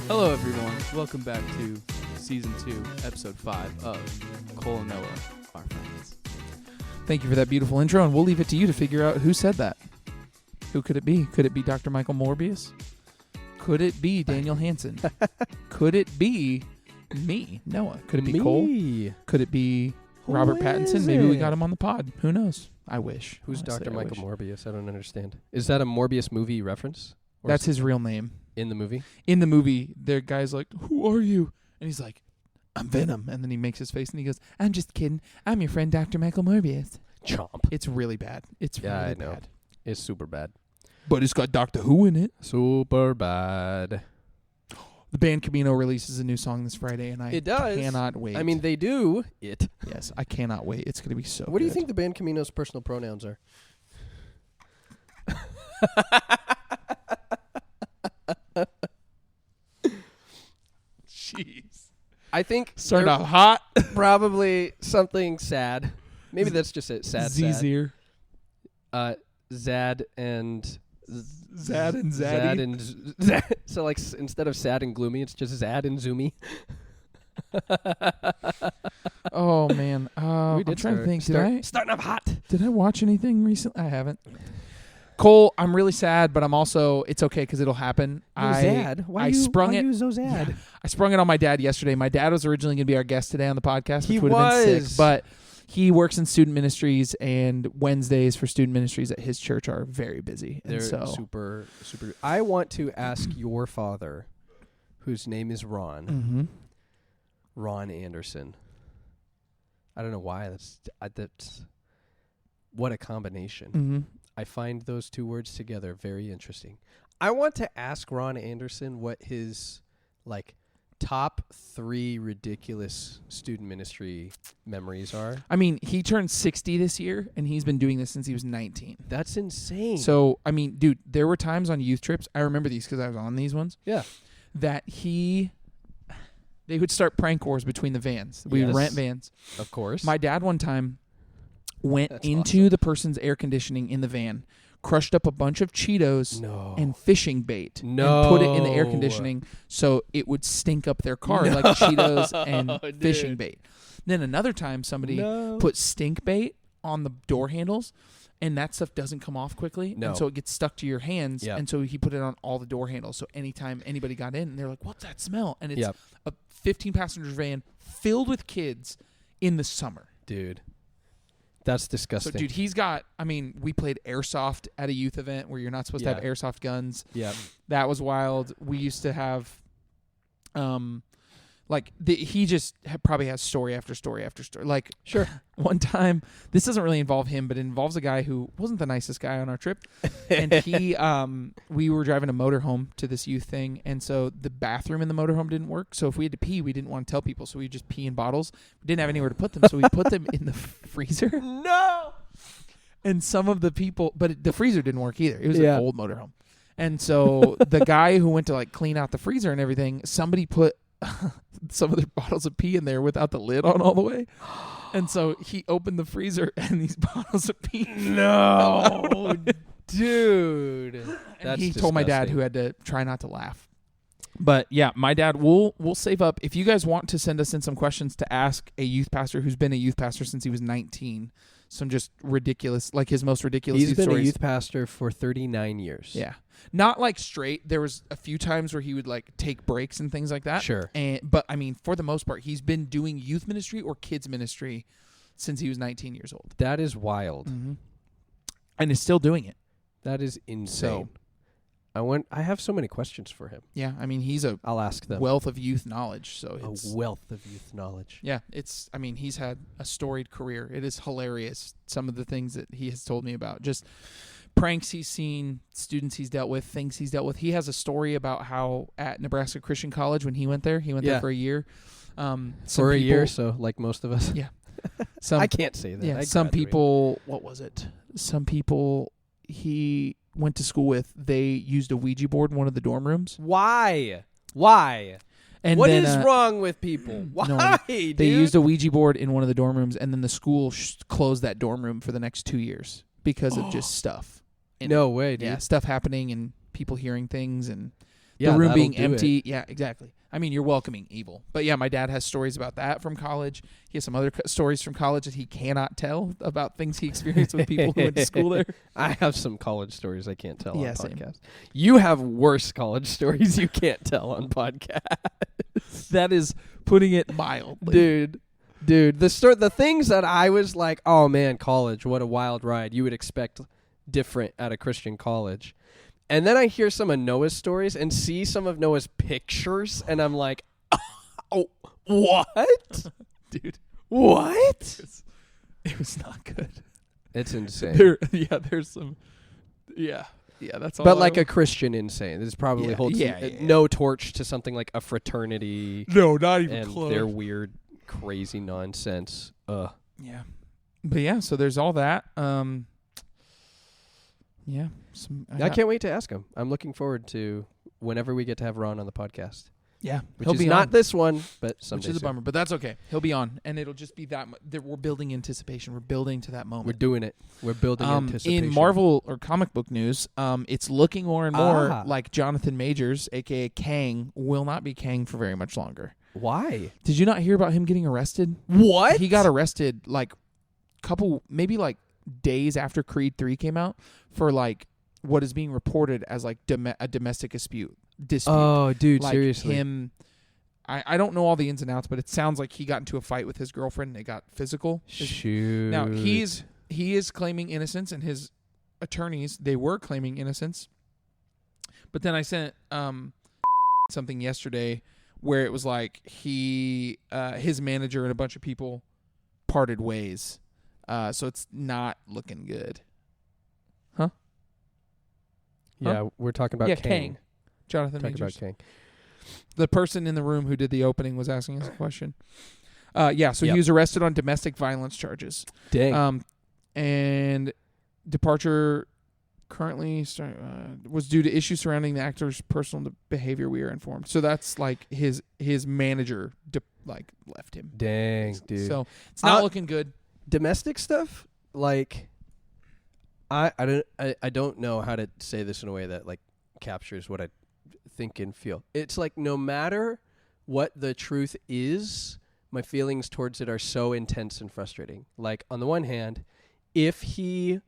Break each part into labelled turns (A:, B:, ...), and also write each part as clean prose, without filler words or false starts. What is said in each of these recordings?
A: Hello, everyone. Welcome back to Season 2, Episode 5 of Cole and Noah, Our Friends.
B: Thank you for that beautiful intro, and we'll leave it to you to figure out who said that. Who could it be? Could it be Dr. Michael Morbius? Could it be Daniel Hansen? Could it be me, Noah? Could it be Cole? Could it be Robert Pattinson? Maybe we got him on the pod. Who knows? I wish.
C: Who's Dr. Michael Morbius? I don't understand. Is that a Morbius movie reference? Or
B: That's his real name.
C: In the movie?
B: In the movie, the guy's like, "Who are you?" And he's like, "I'm Venom." And then he makes his face and he goes, "I'm just kidding. I'm your friend, Dr. Michael Morbius."
C: Chomp.
B: It's really bad. It's really
C: I know.
B: bad.
C: It's super bad.
B: But it's got Doctor Who in it.
C: Super bad.
B: The band Camino releases a new song this Friday, and I cannot wait.
C: I mean, they do it.
B: Yes, I cannot wait. It's going to be so
C: What do you
B: good.
C: think the band Camino's personal pronouns are?
B: Jeez.
C: I think
B: Starting off hot.
C: probably something sad. Maybe that's just it. Sad.
B: Zizier.
C: Zad and...
B: Zad and Zaddy.
C: Zad. So, like, instead of sad and gloomy, it's just Zad and Zoomy.
B: Oh, man. I'm trying to think.
C: Starting off hot.
B: Did I watch anything recently? I haven't. Cole, I'm really sad, but I'm also, it's okay because it'll happen.
C: Zad? Why are you so sad?
B: Yeah, I sprung it on my dad yesterday. My dad was originally going to be our guest today on the podcast,
C: He
B: which would have been
C: was.
B: sick, but he works in student ministries, and Wednesdays for student ministries at his church are very busy.
C: They're super. I want to ask your father, whose name is Ron,
B: Mm-hmm.
C: Ron Anderson. I don't know why. That's what a combination.
B: Mm-hmm.
C: I find those two words together very interesting. I want to ask Ron Anderson what his top 3 ridiculous student ministry memories are.
B: I mean, he turned 60 this year, and he's been doing this since he was 19.
C: That's insane.
B: So, I mean, dude, there were times on youth trips, I remember these because I was on these ones,
C: yeah,
B: that they would start prank wars between the vans. We would rent vans.
C: Of course.
B: My dad one time went
C: That's
B: into
C: awesome.
B: the person's air conditioning in the van, crushed up a bunch of Cheetos and fishing bait and put it in the air conditioning so it would stink up their car like Cheetos and fishing bait. Then another time somebody put stink bait on the door handles, and that stuff doesn't come off quickly, and so it gets stuck to your hands, and so he put it on all the door handles, so anytime anybody got in, they're like, "What's that smell?" And it's a 15-passenger van filled with kids in the summer.
C: Dude. That's disgusting.
B: So, dude, he's got, I mean, we played airsoft at a youth event where you're not supposed to have airsoft guns.
C: Yeah.
B: That was wild. We used to have, he just probably has story after story after story. Like,
C: sure.
B: One time, this doesn't really involve him, but it involves a guy who wasn't the nicest guy on our trip. And we were driving a motorhome to this youth thing, and so the bathroom in the motorhome didn't work. So if we had to pee, we didn't want to tell people, so we just pee in bottles. We didn't have anywhere to put them, so we put them in the freezer.
C: No!
B: And some of the people, but the freezer didn't work either. It was an old motorhome. And so the guy who went to clean out the freezer and everything, somebody put some of their bottles of pee in there without the lid on all the way. And so he opened the freezer and these bottles of pee.
C: No, dude.
B: And he told my dad, who had to try not to laugh. But yeah, my dad, we'll save up. If you guys want to send us in some questions to ask a youth pastor who's been a youth pastor since he was 19, some just ridiculous, his most ridiculous
C: He's
B: youth
C: been
B: stories.
C: a youth pastor for 39 years.
B: Yeah. Not straight. There was a few times where he would take breaks and things like that.
C: Sure.
B: But I mean, for the most part, he's been doing youth ministry or kids ministry since he was 19 years old.
C: That is wild.
B: Mm-hmm. And is still doing it.
C: That is insane. I have so many questions for him.
B: Yeah. I mean,
C: I'll ask them.
B: Wealth of youth knowledge. So
C: a wealth of youth knowledge.
B: Yeah. He's had a storied career. It is hilarious. Some of the things that he has told me about. Just pranks he's seen, students he's dealt with, things he's dealt with. He has a story about how at Nebraska Christian College, when he went there for a year.
C: For a year, so like most of us.
B: Yeah.
C: I can't say that.
B: Yeah. Some people, what was it? Some people he went to school with, they used a Ouija board in one of the dorm rooms.
C: Why?
B: And
C: what is wrong with people? Why, dude?
B: They used a Ouija board in one of the dorm rooms, and then the school closed that dorm room for the next 2 years because of just stuff.
C: No way, dude.
B: Yeah, stuff happening and people hearing things, and the room
C: that'll
B: being
C: do
B: empty. Yeah, exactly. I mean, you're welcoming evil. But yeah, my dad has stories about that from college. He has some other stories from college that he cannot tell about things he experienced with people who went to school there.
C: I have some college stories I can't tell
B: Yeah,
C: on
B: same.
C: podcast. You have worse college stories you can't tell on podcast.
B: That is putting it mildly.
C: Dude, the things that I was like, oh man, college, what a wild ride. You would expect different at a Christian college. And then I hear some of Noah's stories and see some of Noah's pictures, and I'm like, oh, what?
B: Dude.
C: What?
B: It was not good.
C: It's insane.
B: There's some. Yeah, that's all.
C: But like a Christian insane. This probably holds
B: yeah.
C: no torch to something like a fraternity.
B: No, not even
C: and
B: close.
C: their weird, crazy nonsense.
B: Yeah. But yeah, so there's all that. Yeah.
C: I can't wait to ask him. I'm looking forward to whenever we get to have Ron on the podcast.
B: Yeah.
C: Which is not this one, but someday.
B: Which is a bummer, but that's okay. He'll be on, and it'll just be that we're building anticipation. We're building to that moment.
C: We're doing it. We're building anticipation.
B: In Marvel or comic book news, it's looking more and more like Jonathan Majors, a.k.a. Kang, will not be Kang for very much longer.
C: Why?
B: Did you not hear about him getting arrested?
C: What?
B: He got arrested maybe days after Creed 3 came out for what is being reported as a domestic dispute.
C: Oh, dude,
B: like
C: seriously.
B: I don't know all the ins and outs, but it sounds like he got into a fight with his girlfriend and they got physical.
C: Shoot.
B: Now, he is claiming innocence, and his attorneys, they were claiming innocence. But then I sent something yesterday where it was like his manager and a bunch of people parted ways. So it's not looking good. Huh?
C: Yeah, we're talking about
B: Kang. Jonathan
C: Talking
B: Majors.
C: about Kang.
B: The person in the room who did the opening was asking us a question. He was arrested on domestic violence charges.
C: Dang.
B: And departure currently was due to issues surrounding the actor's personal behavior, we are informed. So that's like his manager left him.
C: Dang, dude.
B: So it's not looking good.
C: Domestic stuff, like I don't know how to say this in a way that captures what I think and feel. It's like no matter what the truth is, my feelings towards it are so intense and frustrating. Like on the one hand, if he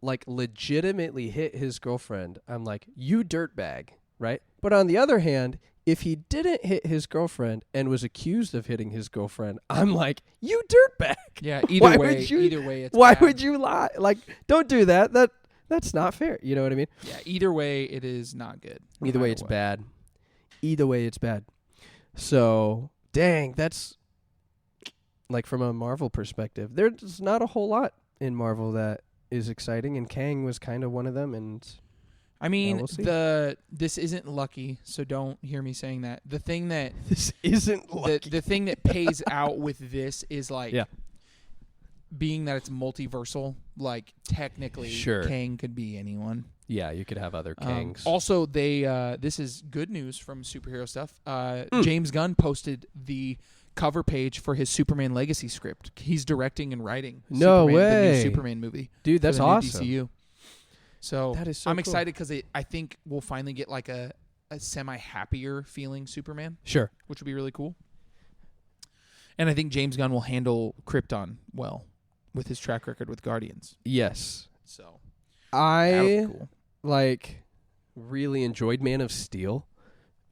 C: legitimately hit his girlfriend, I'm like, you dirtbag, right? But on the other hand, if he didn't hit his girlfriend and was accused of hitting his girlfriend, I'm like, you dirtbag.
B: Yeah, either way, it's
C: why
B: bad.
C: would you lie? Don't do that. That's not fair. You know what I mean?
B: Yeah, either way, it is not good.
C: Either way, it's bad. Either way, it's bad. So, dang, that's from a Marvel perspective. There's not a whole lot in Marvel that is exciting, and Kang was kind of one of them. And
B: I mean,
C: we'll see.
B: this isn't lucky, so don't hear me saying that. The thing that
C: this isn't lucky.
B: The thing that pays out with this is being that it's multiversal. Technically,
C: Sure.
B: Kang could be anyone.
C: Yeah, you could have other Kangs.
B: Also, this is good news from superhero stuff. James Gunn posted the cover page for his Superman Legacy script. He's directing and writing.
C: No
B: The
C: way.
B: new Superman movie.
C: Dude, that's
B: for the new
C: awesome.
B: DCU. So,
C: That is so
B: I'm
C: cool.
B: excited because I think we'll finally get a semi-happier feeling Superman,
C: Sure.
B: which would be really cool. And I think James Gunn will handle Krypton well with his track record with Guardians.
C: Yes.
B: So that'll
C: I
B: be cool.
C: really enjoyed Man of Steel.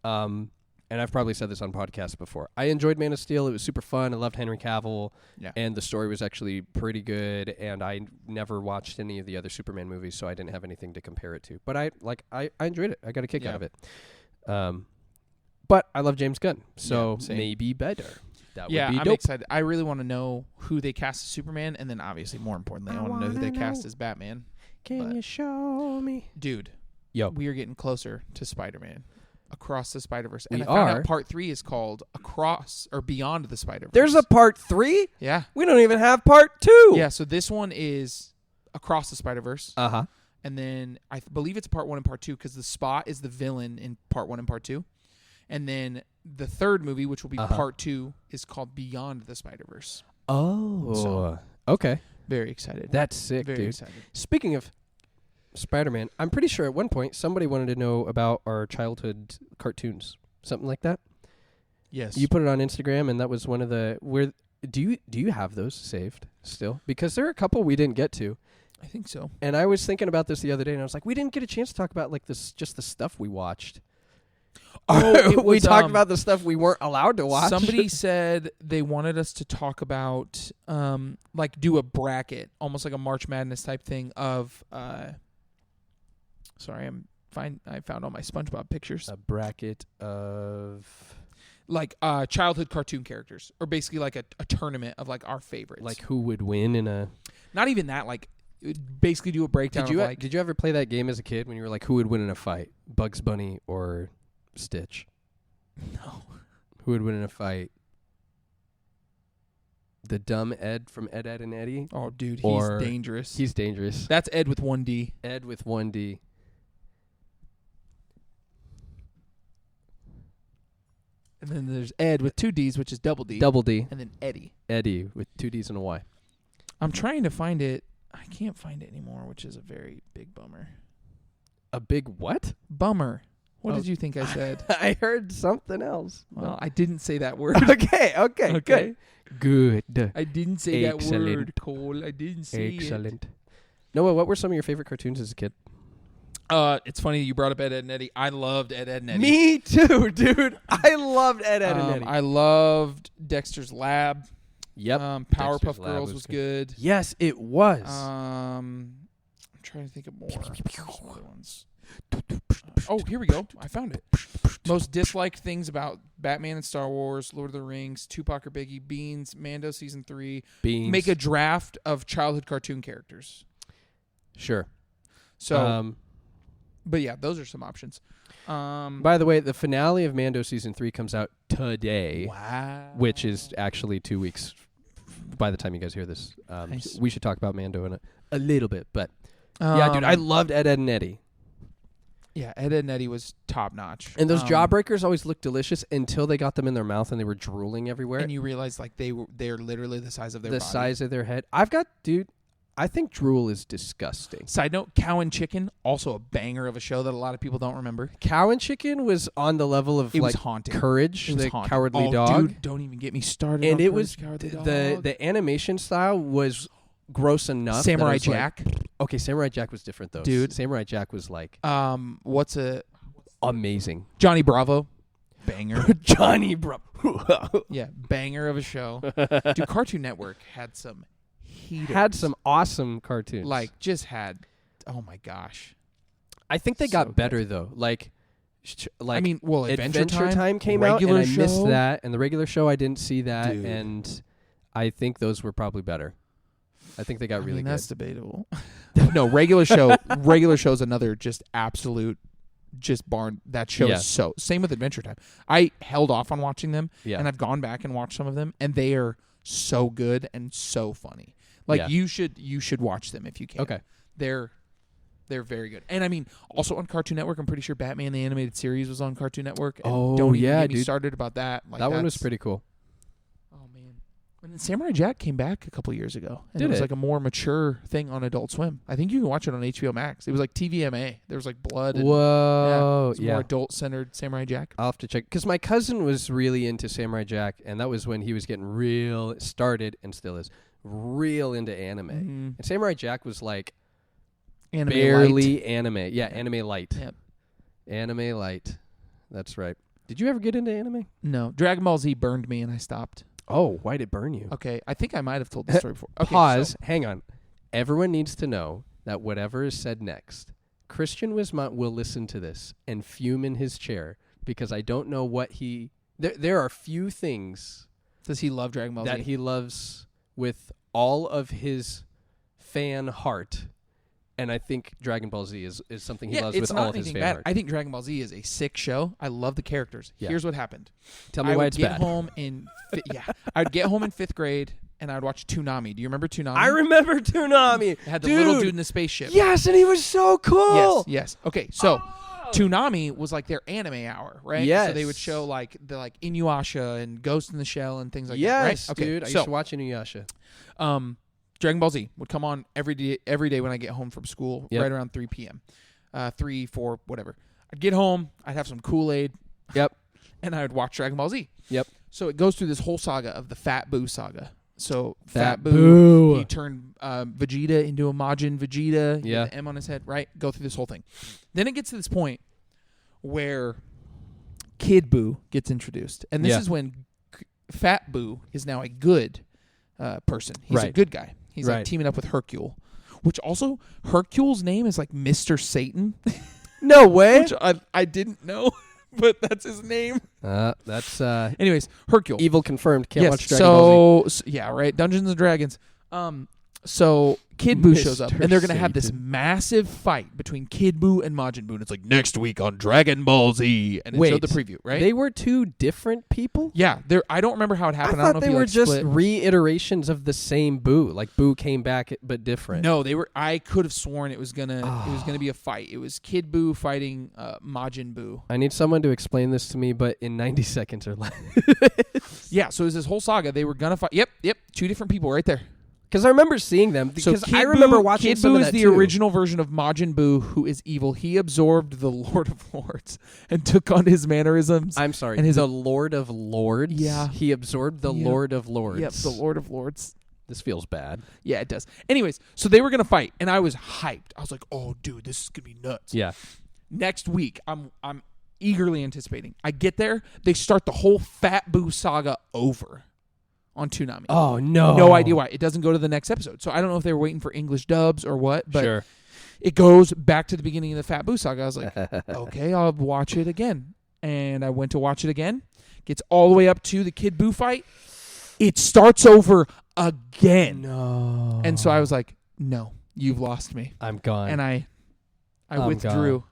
C: And I've probably said this on podcasts before. I enjoyed Man of Steel. It was super fun. I loved Henry Cavill.
B: Yeah.
C: And the story was actually pretty good. And I never watched any of the other Superman movies, so I didn't have anything to compare it to. But I enjoyed it. I got a kick out of it. But I love James Gunn, so maybe better. That would be
B: I'm
C: dope.
B: excited. I really want to know who they cast as Superman, and then obviously, more importantly, I want to know who they cast as Batman.
C: Can you show me?
B: Dude,
C: Yo.
B: we are getting closer to Spider-Man. Across the Spider-Verse. And
C: We
B: I found
C: are.
B: out part 3 is called Across or Beyond the Spider-Verse.
C: There's a part 3?
B: Yeah.
C: We don't even have part 2.
B: Yeah, so this one is Across the Spider-Verse.
C: Uh-huh.
B: And then I believe it's part 1 and part 2 because the Spot is the villain in part 1 and part 2. And then the third movie, which will be part 2, is called Beyond the Spider-Verse.
C: Oh.
B: So,
C: okay.
B: very excited.
C: That's sick,
B: very
C: dude.
B: excited.
C: Speaking of Spider-Man. I'm pretty sure at one point somebody wanted to know about our childhood cartoons, something like that.
B: Yes.
C: You put it on Instagram, and that was one of the. Where do you have those saved still? Because there are a couple we didn't get to.
B: I think so.
C: And I was thinking about this the other day, and I was like, we didn't get a chance to talk about like this, just the stuff we watched.
B: Oh,
C: we talked about the stuff we weren't allowed to watch.
B: Somebody said they wanted us to talk about, like, do a bracket, almost like a March Madness type thing of. Sorry, I found all my SpongeBob pictures.
C: A bracket of
B: like childhood cartoon characters, or basically like a tournament of like our favorites.
C: like who would win in a.
B: Not even that. Like, basically do a breakdown.
C: Did you ever play that game as a kid when you were like, who would win in a fight, Bugs Bunny or Stitch?
B: No.
C: Who would win in a fight? The dumb Ed from Ed, Edd and Eddy?
B: Oh, dude, he's
C: Or
B: dangerous.
C: He's dangerous.
B: That's Ed with 1D.
C: Ed with 1D.
B: And then there's Ed with 2Ds, which is double D.
C: Double D.
B: And then Eddie.
C: Eddie with 2 Ds and a Y.
B: I'm trying to find it. I can't find it anymore, which is a very big bummer.
C: A big what?
B: Bummer. What
C: Oh.
B: did you think I said?
C: I heard something else.
B: Well, I didn't say that word.
C: Okay. Good.
B: I didn't say that
C: Excellent.
B: word, Cole. I didn't say
C: Excellent. Noah, what were some of your favorite cartoons as a kid?
B: it. It's funny you brought up Ed, Edd and Eddy. I loved Ed, Edd and Eddy.
C: Me too, dude. I loved Ed, Edd and Eddy.
B: I loved Dexter's Lab.
C: Yep.
B: Powerpuff
C: Dexter's Lab
B: Girls was good.
C: Yes, it was.
B: I'm trying to think of more. Some other ones. Oh, here we go. I found it. Most disliked things about Batman and Star Wars, Lord of the Rings, Tupac or Biggie, Beans, Mando Season 3.
C: Beans.
B: Make a draft of childhood cartoon characters.
C: Sure.
B: So, but yeah, those are some options.
C: By the way, the finale of Mando Season 3 comes out today.
B: Wow.
C: Which is actually 2 weeks by the time you guys hear this.
B: Nice.
C: We should talk about Mando in a little bit. But yeah, dude, I loved Ed, Edd and Eddy.
B: Yeah, Ed, Edd and Eddy was top notch.
C: And those jawbreakers always looked delicious until they got them in their mouth and they were drooling everywhere.
B: And you realize like they're literally the size of their body.
C: size of their head. I think drool is disgusting.
B: Side note, Cow and Chicken, also a banger of a show that a lot of people don't remember.
C: Cow and Chicken was on the level of
B: It was
C: like
B: haunting.
C: Courage,
B: It was
C: the
B: haunting.
C: Cowardly
B: Oh,
C: Dog.
B: Dude, don't even get me started.
C: And
B: on
C: it was
B: Courage, Cowardly Dog.
C: the animation style was gross enough.
B: Samurai
C: that I was
B: Jack.
C: Like, okay, Samurai Jack was different though.
B: Dude.
C: Samurai Jack was like
B: What's a
C: amazing.
B: Johnny Bravo? Banger.
C: Johnny Bro.
B: Yeah, banger of a show. Dude, Cartoon Network had some heaters.
C: Had some awesome cartoons.
B: Like, just had, oh my gosh.
C: I think they
B: so
C: got
B: good.
C: better though. Like
B: I mean, well,
C: Adventure
B: Time
C: Time came out, and
B: regular
C: I missed
B: show.
C: that. And the regular show, I didn't see that,
B: Dude.
C: and I think those were probably better. I think they got really good.
B: That's debatable. No, regular show. Regular show is another just absolute, just barn. That show
C: Yeah.
B: is so. Same with Adventure Time. I held off on watching them,
C: Yeah.
B: and I've gone back and watched some of them, and they are so good and so funny. Like
C: Yeah.
B: you should watch them if you can.
C: Okay.
B: They're very good. And I mean, also on Cartoon Network, I'm pretty sure Batman the Animated Series was on Cartoon Network. And
C: Oh,
B: don't even
C: yeah,
B: get me
C: dude.
B: started about that. Like,
C: That one was
B: that's-
C: pretty cool.
B: Oh man. And then Samurai Jack came back a couple years ago. And
C: Did
B: it was
C: it?
B: like a more mature thing on Adult Swim. I think you can watch it on HBO Max. It was like TVMA. There was like blood. And,
C: Whoa.
B: it was
C: Yeah.
B: more adult-centered Samurai Jack.
C: I'll have to check. Because my cousin was really into Samurai Jack, and that was when he was getting real, started, and still is, real into anime.
B: Mhm.
C: And Samurai Jack was like
B: Anime
C: barely
B: light.
C: anime. Yeah, anime light.
B: Yep.
C: Anime light. That's right. Did you ever get into anime?
B: No. Dragon Ball Z burned me and I stopped.
C: Oh, why'd it burn you?
B: Okay. I think I might have told the story before. Okay,
C: Pause.
B: so-
C: Hang on. Everyone needs to know that whatever is said next, Christian Wismont will listen to this and fume in his chair because I don't know what he... There are few things
B: Does he love Dragon Ball
C: that
B: Z?
C: he loves with all of his fan heart. And I think Dragon Ball Z is something he loves with all of his fan heart.
B: I think Dragon Ball Z is a sick show. I love the characters.
C: Yeah.
B: Here's what happened.
C: Tell me
B: I
C: why
B: would
C: it's
B: get
C: bad.
B: home in I'd get home in 5th grade and I'd watch Toonami. Do you remember Toonami?
C: I remember Toonami.
B: It had the
C: Dude.
B: little dude in the spaceship.
C: Yes, and he was so cool.
B: Yes. Okay, so Toonami was like their anime hour, right?
C: Yes.
B: So they would show like Inuyasha and Ghost in the Shell and things like
C: Yes,
B: that, right? Okay,
C: dude. I
B: so
C: used to watch Inuyasha.
B: Dragon Ball Z would come on every day when I get home from school,
C: Yep.
B: right around 3 p.m. 3, 4, whatever. I'd get home, I'd have some Kool-Aid.
C: Yep.
B: And I would watch Dragon Ball Z.
C: Yep.
B: So it goes through this whole saga of the Fat Boo saga. So
C: Fat
B: Boo,
C: Boo.
B: he turned Vegeta into a Majin Vegeta. He
C: Yeah.
B: had the M on his head, right? Go through this whole thing. Then it gets to this point where Kid Boo gets introduced. And this
C: Yeah.
B: is when Fat Boo is now a good person. He's a
C: Right.
B: good guy. He's like
C: Right.
B: teaming up with Hercule. Which also, Hercule's name is like Mr. Satan.
C: No way.
B: Which I didn't know, but that's his name.
C: That's
B: Anyways, Hercule.
C: evil confirmed. Can't
B: yes,
C: watch Dragon Ball Z.
B: so yeah, right. Dungeons and Dragons. So Kid Boo shows up,
C: Mr.
B: and they're gonna have this
C: Satan.
B: massive fight between Kid Boo and Majin Buu. And it's like next week on Dragon Ball Z, and it showed the preview, right?
C: They were two different people?
B: yeah, I don't remember how it
C: I
B: happened.
C: thought
B: don't know
C: they
B: if
C: were
B: like
C: just
B: split.
C: reiterations of the same Boo. Like Boo came back but different.
B: No, they were. I could have sworn it was gonna be a fight. It was Kid Boo fighting Majin Buu.
C: I need someone to explain this to me, but in 90 seconds or less.
B: Yeah, so it was this whole saga. They were gonna fight. Yep, two different people right there.
C: Because I remember seeing them.
B: So
C: Because
B: Kid
C: I remember
B: Buu,
C: watching
B: Kid
C: some
B: Buu
C: of
B: is
C: that
B: the
C: too.
B: original version of Majin Buu, who is evil. He absorbed the Lord of Lords and took on his mannerisms.
C: I'm sorry.
B: And his-
C: the Lord of Lords?
B: Yeah.
C: He absorbed the
B: Yep.
C: Lord of Lords.
B: Yep, the Lord of Lords.
C: This feels bad.
B: Yeah, it does. Anyways, so they were gonna fight, and I was hyped. I was like, "Oh, dude, this is gonna be nuts."
C: Yeah.
B: Next week, I'm eagerly anticipating. I get there, they start the whole Fat Boo saga over on Toonami.
C: Oh, no.
B: No idea why. It doesn't go to the next episode. So I don't know if they were waiting for English dubs or what, but
C: Sure.
B: it goes back to the beginning of the Fat Boo saga. I was like, okay, I'll watch it again. And I went to watch it again. Gets all the way up to the Kid Boo fight. It starts over again.
C: No.
B: And so I was like, no, you've lost me.
C: I'm gone.
B: And I
C: I'm
B: withdrew.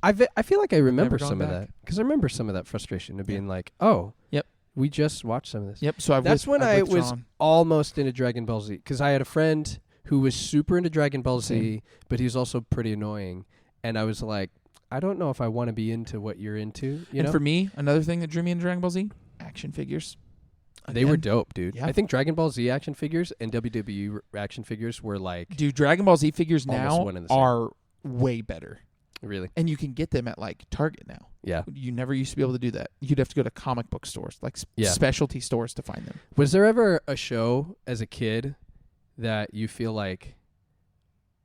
C: I feel like I remember
B: gone
C: some of
B: back.
C: that. Because I remember some of that frustration of being like, oh.
B: Yep.
C: We just watched some of this.
B: Yep. So I've
C: That's when I was
B: withdrawn.
C: almost into Dragon Ball Z. Because I had a friend who was super into Dragon Ball Z,
B: Same.
C: but he was also pretty annoying. And I was like, I don't know if I want to be into what you're into. You
B: And
C: know?
B: for me, another thing that drew me into Dragon Ball Z, action figures.
C: They were
B: Again,
C: dope, dude.
B: Yeah.
C: I think Dragon Ball Z action figures and WWE action figures were like,
B: Dude, Dragon Ball Z figures
C: Almost
B: now
C: one and the same.
B: are way better.
C: really?
B: And you can get them at like Target now.
C: Yeah.
B: You never used to be able to do that. You'd have to go to comic book stores, like
C: Yeah.
B: specialty stores to find them.
C: Was there ever a show as a kid that you feel like,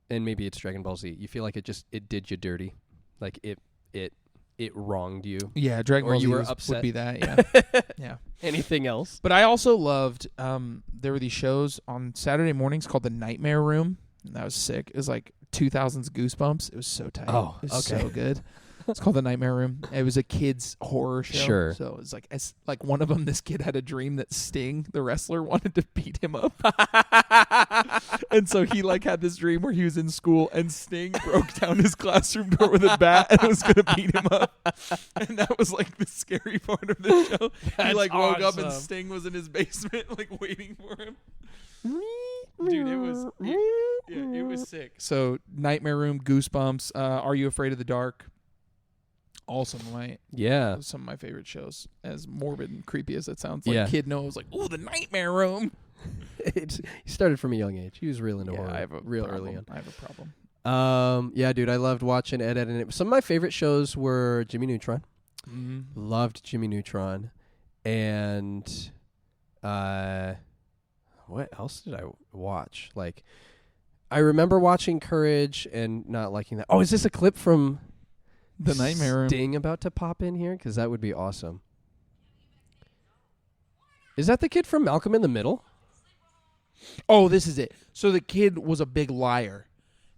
C: and maybe it's Dragon Ball Z, you feel like it did you dirty? Like it wronged you?
B: Yeah, Dragon
C: Or
B: Ball
C: you
B: Z
C: were
B: would
C: upset.
B: be that, yeah. Yeah.
C: Anything else?
B: But I also loved, there were these shows on Saturday mornings called The Nightmare Room. And that was sick. It was like 2000s Goosebumps. It was so tight.
C: Oh,
B: it was
C: okay.
B: so good. It's called The Nightmare Room. It was a kid's horror show.
C: Sure.
B: So it was like one of them, this kid had a dream that Sting, the wrestler, wanted to beat him up. And so he like had this dream where he was in school and Sting broke down his classroom door with a bat and was going to beat him up. And that was like the scary part of the show. He
C: That's
B: like woke up and
C: awesome.
B: Sting was in his basement like waiting for him. Dude, it was sick. So Nightmare Room, Goosebumps, Are You Afraid of the Dark? All some of my favorite shows. As morbid and creepy as it sounds, like
C: Yeah.
B: Kid Noah was like, "Ooh, the Nightmare Room."
C: He started from a young age. He was real into horror.
B: I have a
C: real
B: problem.
C: early on.
B: I have a problem.
C: Yeah, dude, I loved watching Ed, and it. Some of my favorite shows were Jimmy Neutron.
B: Mm-hmm.
C: Loved Jimmy Neutron, and what else did I watch? Like, I remember watching Courage and not liking that. Oh, is this a clip from
B: The Nightmare Room.
C: Sting about to pop in here? Because that would be awesome. Is that the kid from Malcolm in the Middle?
B: Oh, this is it. So the kid was a big liar.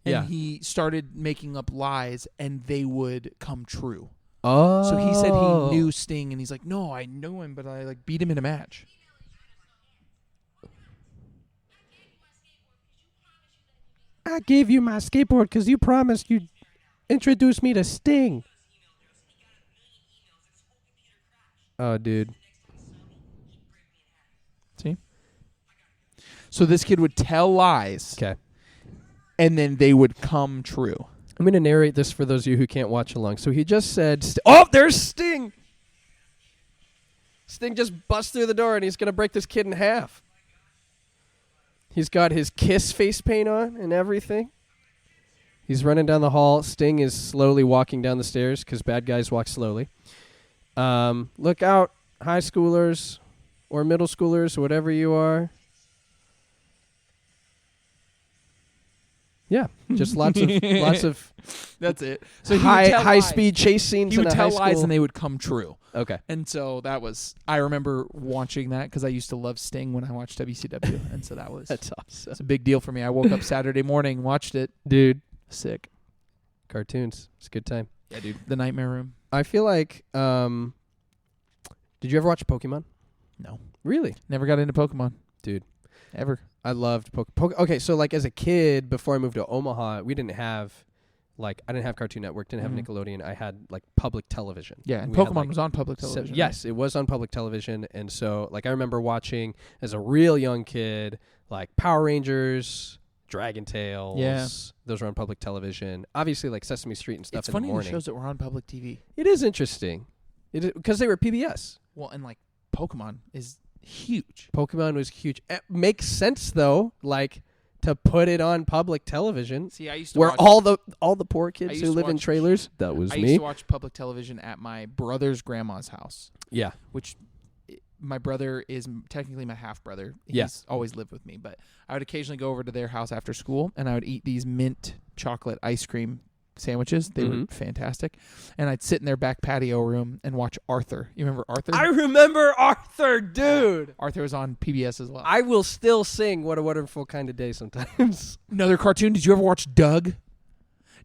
B: And
C: Yeah.
B: he started making up lies, and they would come true.
C: Oh.
B: So he said he knew Sting, and he's like, "No, I knew him, but I like beat him in a match."
C: I gave you my skateboard because you promised you'd introduce me to Sting. Oh, dude.
B: See? So this kid would tell lies,
C: Okay.
B: and then they would come true.
C: I'm going to narrate this for those of you who can't watch along. So he just said, oh, there's Sting. Sting just busts through the door, and he's going to break this kid in half. He's got his Kiss face paint on and everything. He's running down the hall. Sting is slowly walking down the stairs because bad guys walk slowly. Look out, high schoolers or middle schoolers, whatever you are. Yeah, just lots of
B: That's it. So
C: high speed chase scenes.
B: He would tell
C: high
B: lies
C: school.
B: and they would come true.
C: Okay.
B: And so that was, I remember watching that because I used to love Sting when I watched WCW. And so that was,
C: That's awesome.
B: it's a big deal for me. I woke up Saturday morning, watched it.
C: Dude.
B: Sick.
C: Cartoons. It's a good time.
B: Yeah, dude. The Nightmare Room.
C: I feel like, did you ever watch Pokemon?
B: No.
C: Really?
B: Never got into Pokemon.
C: Dude.
B: Ever.
C: I loved Pokemon. Okay, so like as a kid, before I moved to Omaha, we didn't have, like, I didn't have Cartoon Network, didn't have Nickelodeon. I had, like, public television.
B: Yeah, and
C: we had,
B: Pokemon
C: like,
B: was on public television.
C: Yes, it was on public television. And so, like, I remember watching, as a real young kid, like, Power Rangers, Dragon Tales.
B: Yeah.
C: Those were on public television. Obviously, like, Sesame Street and stuff
B: It's
C: in
B: funny
C: the morning.
B: the shows that were on public TV.
C: It is interesting. Because they were PBS.
B: Well, and, like, Pokemon is huge.
C: Pokemon was huge. It makes sense though, like to put it on public television.
B: See, I used to
C: where
B: watch,
C: all the poor kids who live in trailers. That was
B: I
C: me.
B: used to watch public television at my brother's grandma's house.
C: Yeah.
B: Which my brother is technically my half brother.
C: Yeah.
B: He's always lived with me, but I would occasionally go over to their house after school and I would eat these mint chocolate ice cream sandwiches. They were fantastic. And I'd sit in their back patio room and watch Arthur. You remember Arthur?
C: I remember Arthur, dude.
B: Arthur was on PBS as well.
C: I will still sing What a Wonderful Kind of Day sometimes.
B: Another cartoon. Did you ever watch Doug?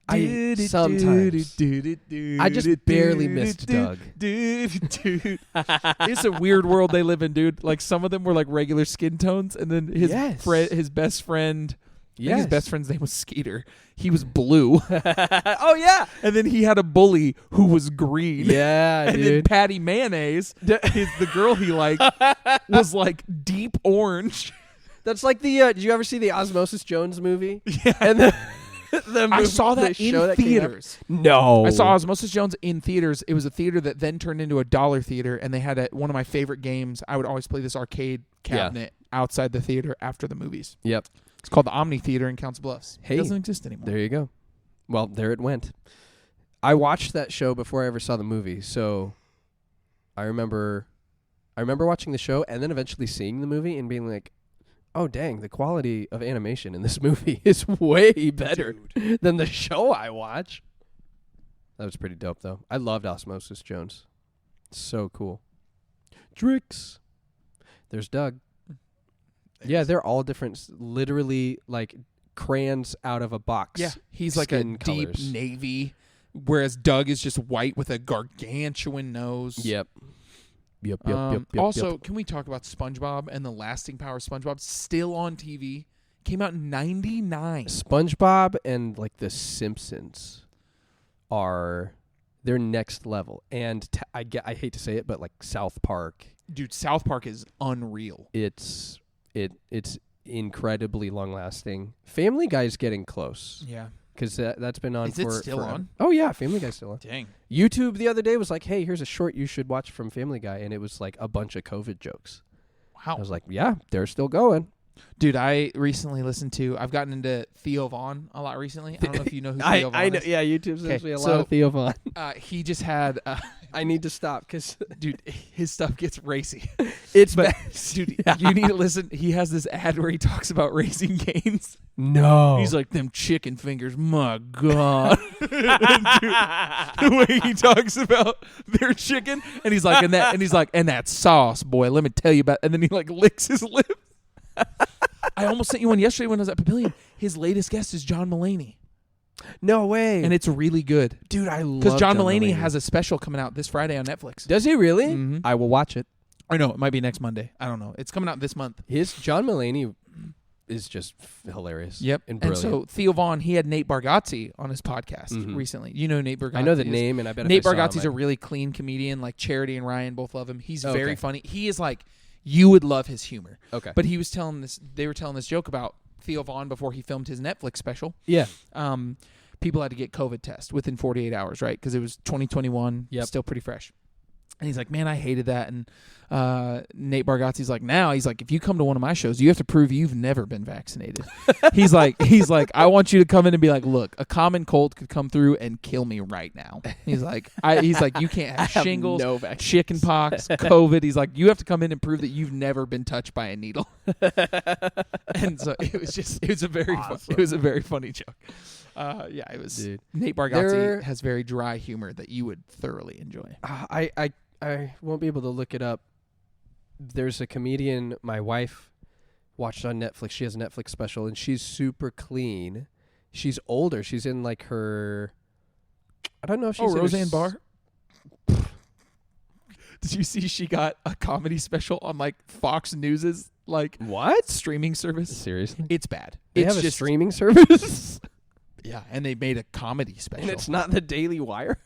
C: Sometimes. I just barely missed Doug.
B: It's a weird world they live in, dude. Like some of them were like regular skin tones, and then his best friend. I think his best friend's name was Skeeter. He was blue.
C: Oh, yeah.
B: And then he had a bully who was green.
C: Yeah,
B: and
C: dude.
B: then Patty Mayonnaise, the girl he liked, was like deep orange.
C: That's like the, did you ever see the Osmosis Jones movie?
B: Yeah.
C: And the movie,
B: I saw that in theaters.
C: No.
B: I saw Osmosis Jones in theaters. It was a theater that then turned into a dollar theater, and they had one of my favorite games. I would always play this arcade cabinet outside the theater after the movies.
C: Yep.
B: It's called the Omni Theater in Council Bluffs.
C: Hey,
B: it doesn't exist anymore.
C: There you go. Well, there it went. I watched that show before I ever saw the movie, so I remember watching the show and then eventually seeing the movie and being like, oh, dang, the quality of animation in this movie is way better than the show I watch. That was pretty dope, though. I loved Osmosis Jones. So cool. Drix. There's Doug. Yeah, they're all different, literally like crayons out of a box.
B: Yeah, he's like a deep navy, whereas Doug is just white with a gargantuan nose.
C: Yep.
B: Also, can we talk about SpongeBob and the lasting power of SpongeBob? Still on TV. Came out in 99.
C: SpongeBob and like The Simpsons are their next level. And I hate to say it, but like South Park.
B: Dude, South Park is unreal.
C: It's incredibly long lasting. Family Guy's getting close.
B: Yeah.
C: Because that's been on
B: Is it still on?
C: Oh, yeah. Family Guy's still on.
B: Dang.
C: YouTube the other day was like, hey, here's a short you should watch from Family Guy. And it was like a bunch of COVID jokes.
B: Wow.
C: I was like, yeah, they're still going.
B: Dude, I recently I've gotten into Theo Vaughn a lot recently. I don't know if you know who Theo Vaughn
C: I know,
B: is.
C: yeah, YouTube sends me a lot of Theo Vaughn.
B: He just had...
C: I need to stop because...
B: Dude, his stuff gets racy.
C: It's
B: but, dude, you need to listen. He has this ad where he talks about Raising Cane's.
C: No.
B: He's like, them chicken fingers, my God. Dude, the way he talks about their chicken, and he's like, and that sauce, boy, let me tell you about, and then he like licks his lips. I almost sent you one yesterday when I was at Pavilion. His latest guest is John Mulaney.
C: No way.
B: And it's really good.
C: Dude, I love
B: because John Mulaney has a special coming out this Friday on Netflix.
C: Does he really?
B: Mm-hmm.
C: I will watch it.
B: I know, it might be next Monday. I don't know. It's coming out this month.
C: His John Mulaney is just hilarious.
B: Yep.
C: And brilliant.
B: And so Theo Vaughn, he had Nate Bargatze on his podcast recently. You know Nate Bargatze.
C: I know the name, and I bet
B: Nate
C: if I saw
B: Bargatze's
C: him,
B: a really clean comedian. Like Charity and Ryan both love him. He's very funny. He is like, you would love his humor.
C: Okay.
B: But he was telling this. They were telling this joke about Theo Vaughn before he filmed his Netflix special.
C: Yeah.
B: People had to get COVID test within 48 hours, right? Because it was 2021.
C: Yep.
B: Still pretty fresh. And he's like, man, I hated that. And Nate Bargatze's like, now he's like, if you come to one of my shows, you have to prove you've never been vaccinated. he's like, I want you to come in and be like, look, a common cold could come through and kill me right now. He's like, you can't have shingles, chicken pox, COVID. He's like, you have to come in and prove that you've never been touched by a needle. And so it was a very funny joke. It was. Dude. Nate Bargatze has very dry humor that you would thoroughly enjoy.
C: I won't be able to look it up. There's a comedian my wife watched on Netflix. She has a Netflix special, and she's super clean. She's older. She's in like her... I don't know if she's...
B: Roseanne Barr? Did you see she got a comedy special on like Fox News's like
C: what
B: streaming service?
C: Seriously?
B: It's bad.
C: They
B: it's
C: have
B: just
C: a streaming service?
B: Yeah, and they made a comedy special.
C: And it's not the Daily Wire?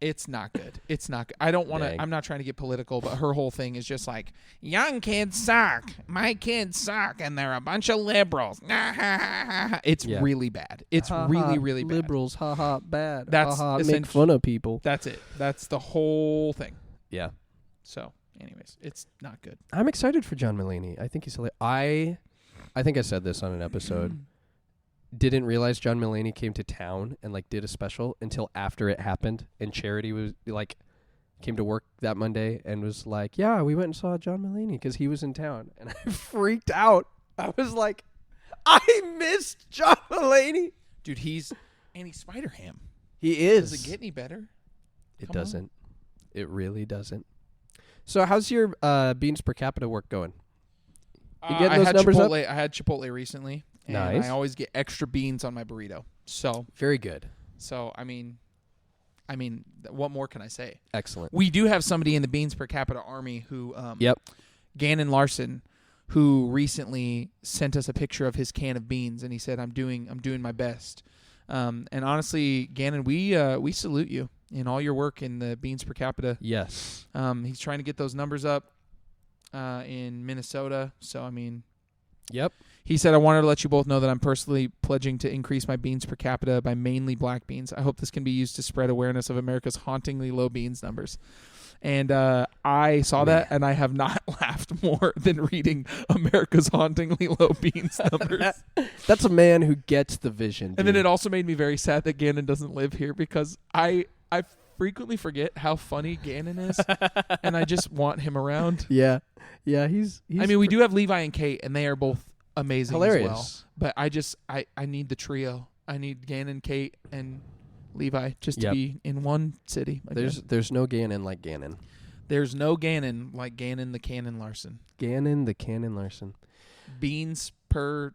B: It's not good. It's not good. I don't want to. I'm not trying to get political, but her whole thing is just like, young kids suck. My kids suck, and they're a bunch of liberals. It's really bad. It's really bad.
C: Liberals, haha, bad.
B: That's
C: make fun of people.
B: That's it. That's the whole thing.
C: Yeah.
B: So, anyways, it's not good.
C: I'm excited for John Mulaney. I think he's hilarious. I think I said this on an episode. Didn't realize John Mulaney came to town and like did a special until after it happened, and Charity was like came to work that Monday and was like, yeah, we went and saw John Mulaney because he was in town, and I freaked out. I was like, I missed John Mulaney.
B: Dude, he's Spider-Ham.
C: He is.
B: Does it get any better?
C: It doesn't. It really doesn't. So how's your beans per capita work going? You getting those numbers up?
B: I had Chipotle recently. And I always get extra beans on my burrito. So
C: very good.
B: So I mean, what more can I say?
C: Excellent.
B: We do have somebody in the beans per capita army who, Gannon Larson, who recently sent us a picture of his can of beans, and he said, "I'm doing my best." And honestly, Gannon, we salute you in all your work in the beans per capita.
C: Yes.
B: He's trying to get those numbers up in Minnesota. So I mean.
C: Yep.
B: He said, I wanted to let you both know that I'm personally pledging to increase my beans per capita by mainly black beans. I hope this can be used to spread awareness of America's hauntingly low beans numbers. And I saw that, and I have not laughed more than reading America's hauntingly low beans numbers.
C: That's a man who gets the vision. Dude.
B: And then it also made me very sad that Gannon doesn't live here, because I frequently forget how funny Gannon is, and I just want him around.
C: Yeah. Yeah, he's
B: I mean, we do have Levi and Kate, and they are both amazing
C: hilarious.
B: As well. But I need the trio. I need Gannon, Kate, and Levi just to be in one city. Again.
C: There's no Gannon like Gannon.
B: There's no Gannon like Gannon the Cannon Larson.
C: Gannon the Cannon Larson.
B: Beans per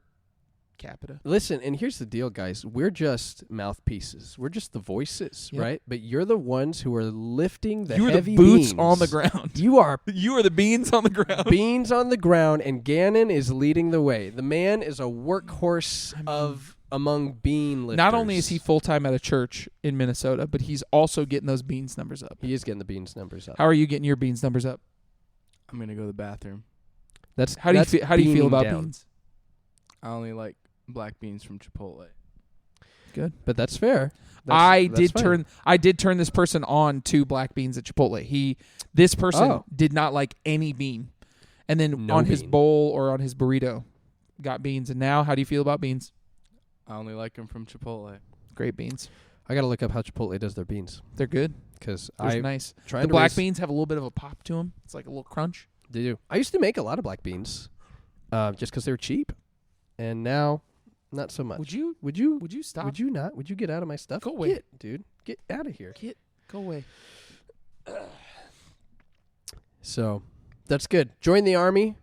B: capita.
C: Listen, and here's the deal, guys. We're just mouthpieces. We're just the voices, right? But you're the ones who are lifting the heavy
B: boots
C: beans.
B: on the ground.
C: You are
B: the beans on the ground.
C: Beans on the ground, and Gannon is leading the way. The man is a workhorse among bean lifters.
B: Not only is he full-time at a church in Minnesota, but he's also getting those beans numbers up.
C: He is getting the beans numbers up.
B: How are you getting your beans numbers up?
A: I'm going to go to the bathroom.
B: How do you feel about beans?
A: I only like black beans from Chipotle.
B: Good,
C: but that's fair.
B: I did turn this person on to black beans at Chipotle. This person did not like any bean, and then his bowl or on his burrito got beans. And now, how do you feel about beans?
A: I only like them from Chipotle.
B: Great beans.
C: I gotta look up how Chipotle does their beans.
B: They're good
C: because
B: nice. The black beans have a little bit of a pop to them. It's like a little crunch.
C: They do. I used to make a lot of black beans, just because they were cheap, and now. Not so much.
B: Would you stop?
C: Would you not? Would you get out of my stuff?
B: Go away.
C: Dude. Get out of here.
B: Go away.
C: So, that's good. Join the army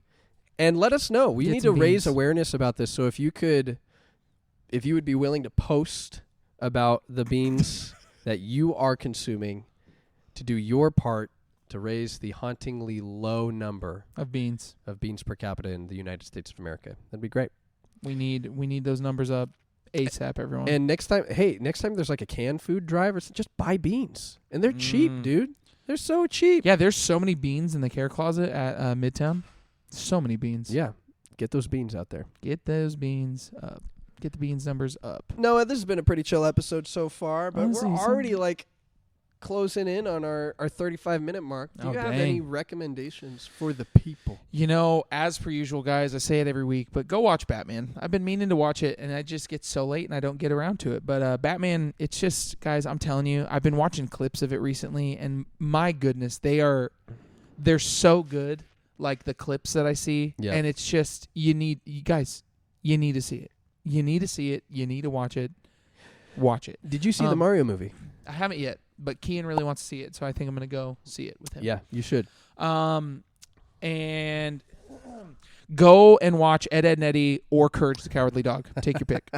C: and let us know. We need to raise awareness about this. So if you would be willing to post about the beans that you are consuming to do your part to raise the hauntingly low number
B: of beans
C: per capita in the United States of America. That'd be great.
B: We need those numbers up ASAP, everyone.
C: And next time there's like a canned food drive, or just buy beans. And they're cheap, dude. They're so cheap.
B: Yeah, there's so many beans in the care closet at Midtown. So many beans.
C: Yeah. Get those beans out there.
B: Get those beans up. Get the beans numbers up.
C: Noah, this has been a pretty chill episode so far, but we're already like closing in on our 35-minute mark. Do you have
B: dang.
C: any recommendations for the people?
B: As per usual, guys, I say it every week, but go watch Batman. I've been meaning to watch it, and I just get so late, and I don't get around to it. But Batman, it's just, guys, I'm telling you, I've been watching clips of it recently, and my goodness, they're so good, like the clips that I see.
C: Yeah.
B: And it's just, you need to see it. You need to see it. You need to watch it. Watch it.
C: Did you see the Mario movie?
B: I haven't yet, but Kian really wants to see it, so I think I'm going to go see it with him.
C: Yeah, you should.
B: And go and watch Ed, Edd n Eddy or Courage the Cowardly Dog. Take your pick.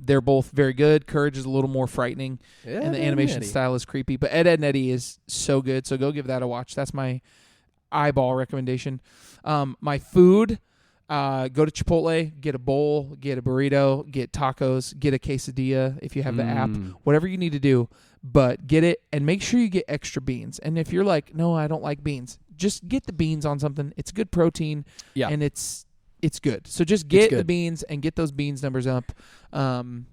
B: They're both very good. Courage is a little more frightening, and the animation style is creepy. But Ed, Edd n Eddy is so good, so go give that a watch. That's my eyeball recommendation. My food, go to Chipotle, get a bowl, get a burrito, get tacos, get a quesadilla if you have the app, whatever you need to do. But get it, and make sure you get extra beans. And if you're like, no, I don't like beans, just get the beans on something. It's good protein, and it's good. So just get the beans and get those beans numbers up. And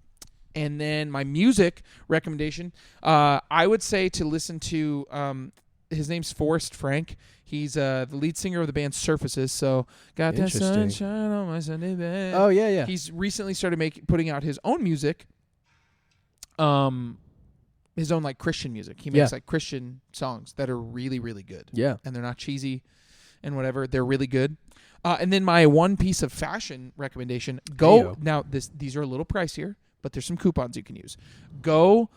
B: then my music recommendation, I would say to listen to, his name's Forrest Frank. He's the lead singer of the band Surfaces. So got that sunshine on my Sunday bed.
C: Oh, yeah.
B: He's recently started putting out his own music. His own like Christian music. He makes like Christian songs that are really, really good.
C: Yeah.
B: And they're not cheesy and whatever. They're really good. And then my one piece of fashion recommendation, now these are a little pricier, but there's some coupons you can use. Go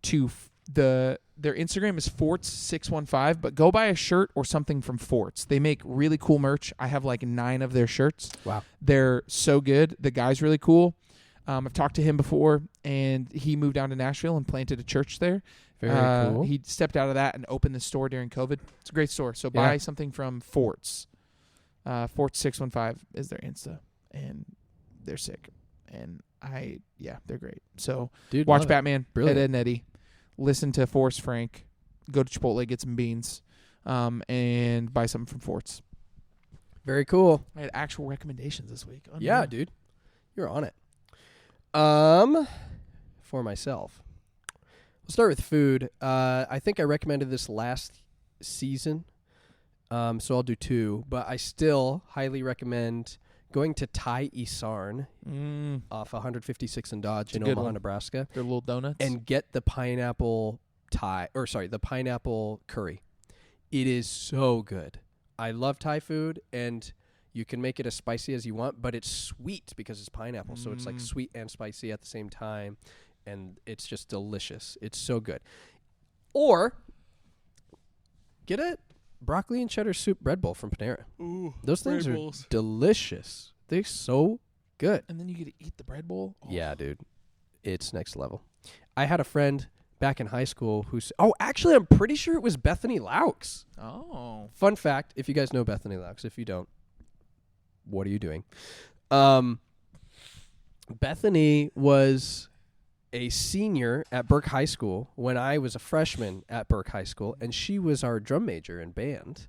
B: to their Instagram is Forts615, but go buy a shirt or something from Forts. They make really cool merch. I have like 9 of their shirts.
C: Wow.
B: They're so good. The guy's really cool. I've talked to him before, and he moved down to Nashville and planted a church there.
C: Very cool.
B: He stepped out of that and opened the store during COVID. It's a great store. So buy something from Forts. Forts615 is their Insta, and they're sick. And they're great. So watch Batman, Ed, Edd n Eddy, listen to Forrest Frank, go to Chipotle, get some beans, and buy something from Forts.
C: Very cool.
B: I had actual recommendations this week.
C: Yeah, dude. You're on it. For myself, we'll start with food. I think I recommended this last season, so I'll do 2. But I still highly recommend going to Thai Isarn off 156 and Dodge in Omaha, Nebraska.
B: Their little donuts.
C: And get the pineapple the pineapple curry. It is so good. I love Thai food, and you can make it as spicy as you want, but it's sweet because it's pineapple. So it's like sweet and spicy at the same time, and it's just delicious. It's so good. Or get a broccoli and cheddar soup bread bowl from Panera.
B: Ooh,
C: those things are delicious. They're so good.
B: And then you get to eat the bread bowl? Oh.
C: Yeah, dude. It's next level. I had a friend back in high school actually, I'm pretty sure it was Bethany Laux.
B: Oh.
C: Fun fact, if you guys know Bethany Laux, if you don't, what are you doing? Bethany was a senior at Burke High School when I was a freshman at Burke High School, and she was our drum major in band,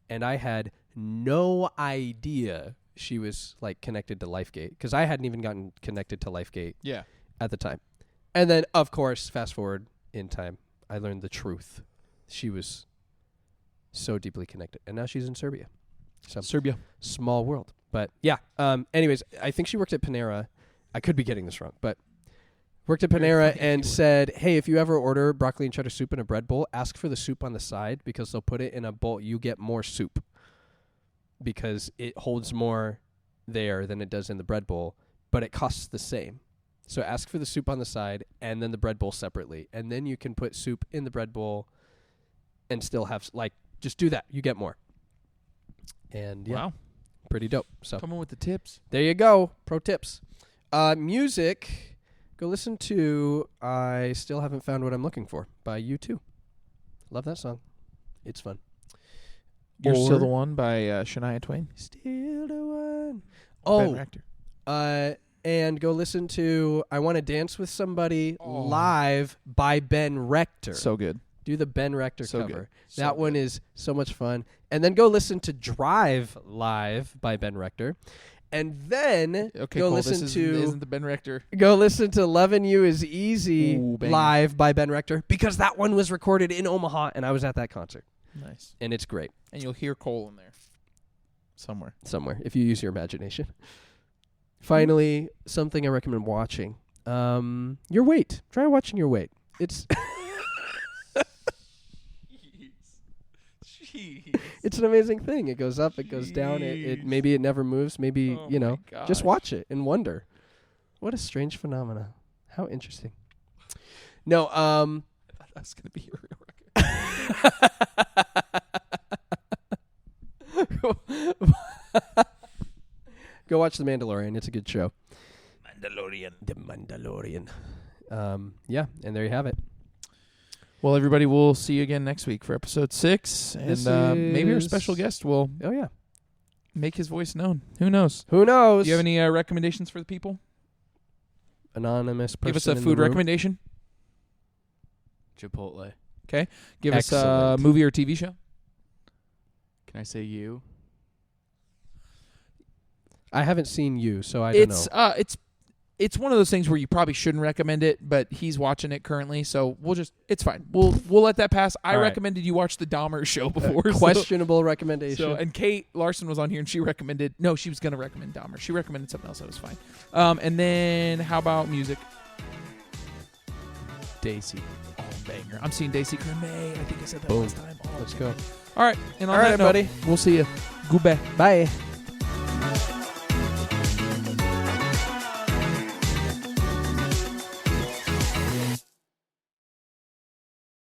C: and I had no idea she was like connected to Lifegate because I hadn't even gotten connected to Lifegate at the time. And then, of course, fast forward in time, I learned the truth. She was so deeply connected, and now she's in Serbia. So
B: Serbia.
C: Small world. But yeah, anyways, I think she worked at Panera. I could be getting this wrong, but worked at Panera and said, hey, if you ever order broccoli and cheddar soup in a bread bowl, ask for the soup on the side because they'll put it in a bowl. You get more soup because it holds more there than it does in the bread bowl, but it costs the same. So ask for the soup on the side and then the bread bowl separately. And then you can put soup in the bread bowl and still have, just do that. You get more. And
B: wow.
C: Pretty dope. So
B: coming with the tips.
C: There you go. Pro tips. Music. Go listen to I Still Haven't Found What I'm Looking For by U2. Love that song. It's fun.
B: You're Still the One by Shania Twain.
C: Still the One.
B: Ben Rector.
C: And go listen to I Want to Dance with Somebody live by Ben Rector.
B: So good.
C: Do the Ben Rector cover.
B: Good.
C: That one is so much fun. And then go listen to Drive live by Ben Rector. And then
B: Okay,
C: go
B: cool.
C: listen
B: This
C: to
B: isn't the Ben Rector.
C: Go listen to Lovin' You Is Easy
B: Ooh, banger.
C: live by Ben Rector, because that one was recorded in Omaha and I was at that concert.
B: Nice.
C: And it's great.
B: And you'll hear Cole in there somewhere.
C: If you use your imagination. Finally, something I recommend watching. Your Weight. Try watching Your Weight. It's
B: Jeez.
C: it's an amazing thing. It goes up, it goes down. It maybe it never moves. Maybe just watch it and wonder. What a strange phenomena. How interesting. No,
B: I thought that was gonna be your real record.
C: Go watch The Mandalorian. It's a good show.
B: Mandalorian.
C: The Mandalorian. Yeah, and there you have it.
B: Well, everybody, we'll see you again next week for episode 6, and maybe our special guest will make his voice known. Who knows?
C: Who knows?
B: Do you have any recommendations for the people?
C: Anonymous person.
B: Give us a
C: in
B: food
C: the room.
B: recommendation.
A: Chipotle.
B: Okay. Give us a
C: Excellent.
B: movie or TV show.
A: Can I say you?
C: I haven't seen You, so I don't know.
B: It's one of those things where you probably shouldn't recommend it, but he's watching it currently, so it's fine. We'll let that pass. I
C: All right.
B: recommended you watch the Dahmer show before.
C: Questionable recommendation.
B: So, and Kate Larson was on here, and she was going to recommend Dahmer. She recommended something else that was fine. And then how about music?
A: Daisy.
B: Oh, banger. I'm seeing Daisy Creme. I think I said that
C: Boom.
B: last time. Oh,
C: Let's go.
B: All right. And on
C: All right,
B: that note,
C: everybody.
B: we'll see you. Goodbye.
C: Bye.